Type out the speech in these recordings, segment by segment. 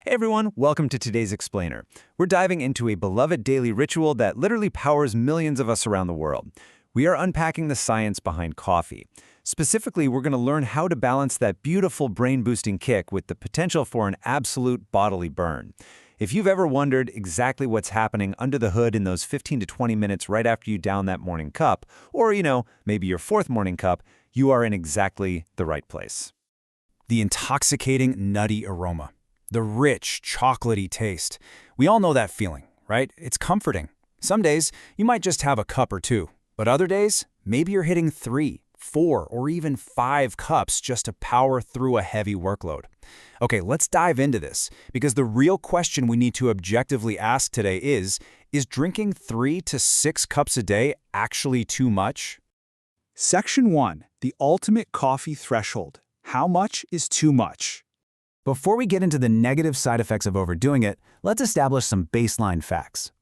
Hey everyone, welcome to today's Explainer. We're diving into a beloved daily ritual that literally powers millions of us around the world. We are unpacking the science behind coffee. Specifically, we're going to learn how to balance that beautiful brain-boosting kick with the potential for an absolute bodily burn. If you've ever wondered exactly what's happening under the hood in those 15 to 20 minutes right after you down that morning cup, or, maybe your fourth morning cup, you are in exactly the right place. The intoxicating, nutty aroma. The rich, chocolatey taste. We all know that feeling, right? It's comforting. Some days, you might just have a cup or two. But other days, maybe you're hitting 3, 4, or even 5 cups just to power through a heavy workload. Okay, let's dive into this, because the real question we need to objectively ask today is drinking 3 to 6 cups a day actually too much? Section 1. The ultimate coffee threshold. How much is too much? Before we get into the negative side effects of overdoing it, let's establish some baseline facts.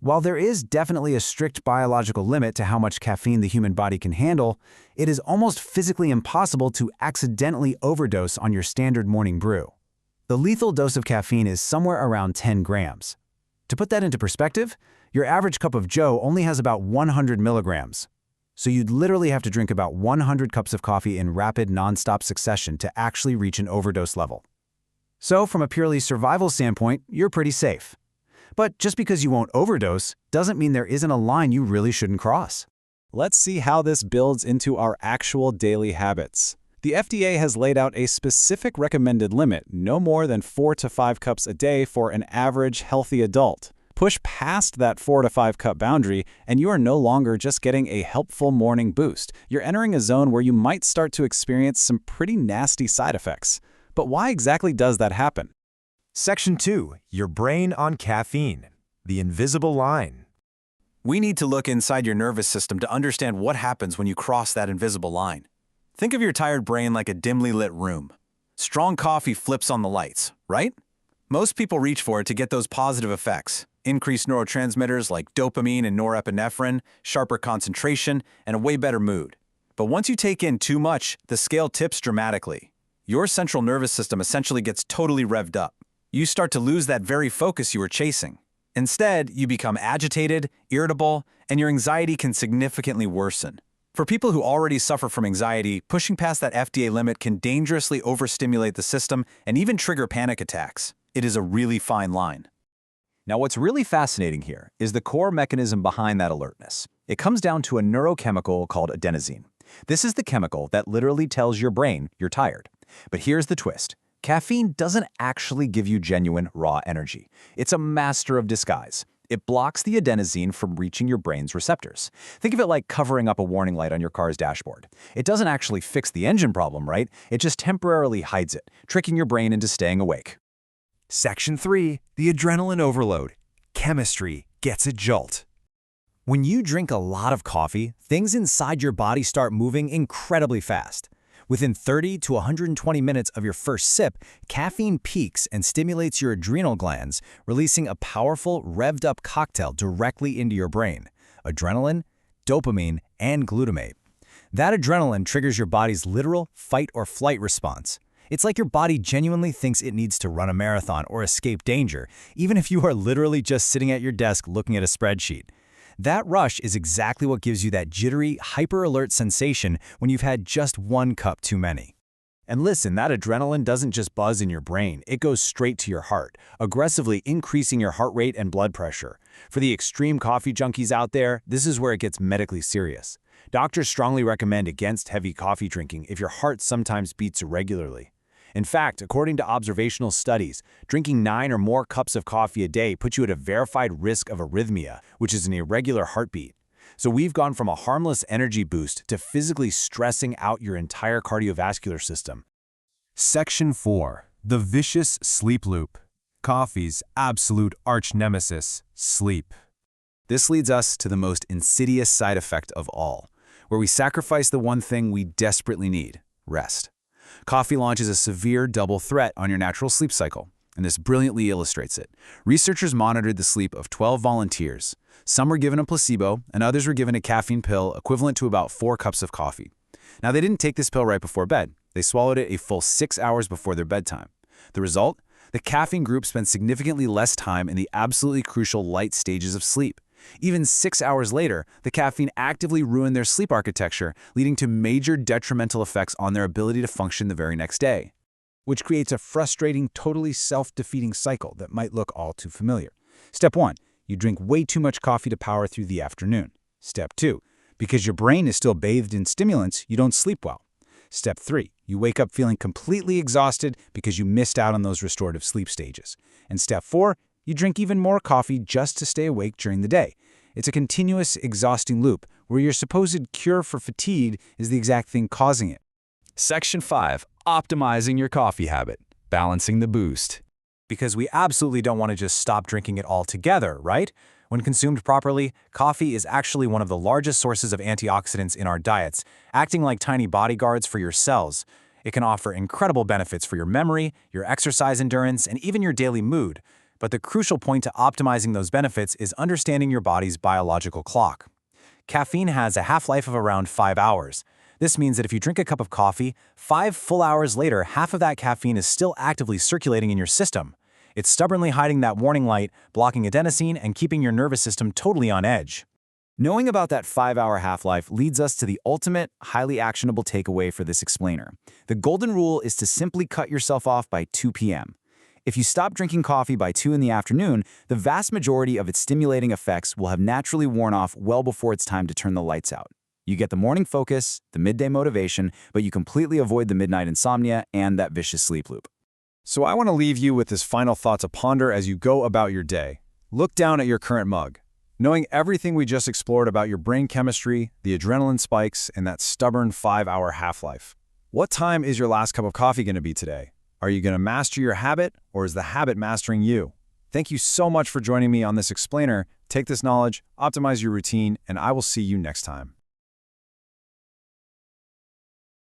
While there is definitely a strict biological limit to how much caffeine the human body can handle, it is almost physically impossible to accidentally overdose on your standard morning brew. The lethal dose of caffeine is somewhere around 10 grams. To put that into perspective, your average cup of joe only has about 100 milligrams. So you'd literally have to drink about 100 cups of coffee in rapid, non-stop succession to actually reach an overdose level. So from a purely survival standpoint, you're pretty safe. But just because you won't overdose doesn't mean there isn't a line you really shouldn't cross. Let's see how this builds into our actual daily habits. The FDA has laid out a specific recommended limit, no more than 4 to 5 cups a day for an average healthy adult. Push past that 4 to 5 cup boundary, and you are no longer just getting a helpful morning boost. You're entering a zone where you might start to experience some pretty nasty side effects. But why exactly does that happen? Section 2. Your brain on caffeine. The invisible line. We need to look inside your nervous system to understand what happens when you cross that invisible line. Think of your tired brain like a dimly lit room. Strong coffee flips on the lights, right? Most people reach for it to get those positive effects. Increased neurotransmitters like dopamine and norepinephrine, sharper concentration, and a way better mood. But once you take in too much, the scale tips dramatically. Your central nervous system essentially gets totally revved up. You start to lose that very focus you were chasing. Instead, you become agitated, irritable, and your anxiety can significantly worsen. For people who already suffer from anxiety, pushing past that FDA limit can dangerously overstimulate the system and even trigger panic attacks. It is a really fine line. Now, what's really fascinating here is the core mechanism behind that alertness. It comes down to a neurochemical called adenosine. This is the chemical that literally tells your brain you're tired. But here's the twist. Caffeine doesn't actually give you genuine, raw energy. It's a master of disguise. It blocks the adenosine from reaching your brain's receptors. Think of it like covering up a warning light on your car's dashboard. It doesn't actually fix the engine problem, right? It just temporarily hides it, tricking your brain into staying awake. Section 3. The adrenaline overload. Chemistry gets a jolt. When you drink a lot of coffee, things inside your body start moving incredibly fast. Within 30 to 120 minutes of your first sip, caffeine peaks and stimulates your adrenal glands, releasing a powerful, revved-up cocktail directly into your brain: adrenaline, dopamine, and glutamate. That adrenaline triggers your body's literal fight-or-flight response. It's like your body genuinely thinks it needs to run a marathon or escape danger, even if you are literally just sitting at your desk looking at a spreadsheet. That rush is exactly what gives you that jittery, hyper-alert sensation when you've had just 1 cup too many. And listen, that adrenaline doesn't just buzz in your brain, it goes straight to your heart, aggressively increasing your heart rate and blood pressure. For the extreme coffee junkies out there, this is where it gets medically serious. Doctors strongly recommend against heavy coffee drinking if your heart sometimes beats irregularly. In fact, according to observational studies, drinking 9 or more cups of coffee a day puts you at a verified risk of arrhythmia, which is an irregular heartbeat. So we've gone from a harmless energy boost to physically stressing out your entire cardiovascular system. Section 4. The vicious sleep loop. Coffee's absolute arch nemesis, sleep. This leads us to the most insidious side effect of all, where we sacrifice the one thing we desperately need: rest. Coffee launches a severe double threat on your natural sleep cycle, and this brilliantly illustrates it. Researchers monitored the sleep of 12 volunteers. Some were given a placebo, and others were given a caffeine pill equivalent to about 4 cups of coffee. Now, they didn't take this pill right before bed. They swallowed it a full 6 hours before their bedtime. The result? The caffeine group spends significantly less time in the absolutely crucial light stages of sleep. Even 6 hours later, the caffeine actively ruined their sleep architecture, leading to major detrimental effects on their ability to function the very next day. Which creates a frustrating, totally self-defeating cycle that might look all too familiar. Step 1. You drink way too much coffee to power through the afternoon. Step 2. Because your brain is still bathed in stimulants, you don't sleep well. Step 3. You wake up feeling completely exhausted because you missed out on those restorative sleep stages. And Step 4. You drink even more coffee just to stay awake during the day. It's a continuous, exhausting loop where your supposed cure for fatigue is the exact thing causing it. Section 5. Optimizing your coffee habit. Balancing the boost. Because we absolutely don't want to just stop drinking it altogether, right? When consumed properly, coffee is actually one of the largest sources of antioxidants in our diets, acting like tiny bodyguards for your cells. It can offer incredible benefits for your memory, your exercise endurance, and even your daily mood. But the crucial point to optimizing those benefits is understanding your body's biological clock. Caffeine has a half-life of around 5 hours. This means that if you drink a cup of coffee, 5 full hours later, half of that caffeine is still actively circulating in your system. It's stubbornly hiding that warning light, blocking adenosine, and keeping your nervous system totally on edge. Knowing about that 5-hour half-life leads us to the ultimate, highly actionable takeaway for this explainer. The golden rule is to simply cut yourself off by 2 p.m. If you stop drinking coffee by 2 in the afternoon, the vast majority of its stimulating effects will have naturally worn off well before it's time to turn the lights out. You get the morning focus, the midday motivation, but you completely avoid the midnight insomnia and that vicious sleep loop. So I want to leave you with this final thought to ponder as you go about your day. Look down at your current mug. Knowing everything we just explored about your brain chemistry, the adrenaline spikes, and that stubborn 5-hour half-life. What time is your last cup of coffee going to be today? Are you going to master your habit, or is the habit mastering you? Thank you so much for joining me on this explainer. Take this knowledge, optimize your routine, and I will see you next time.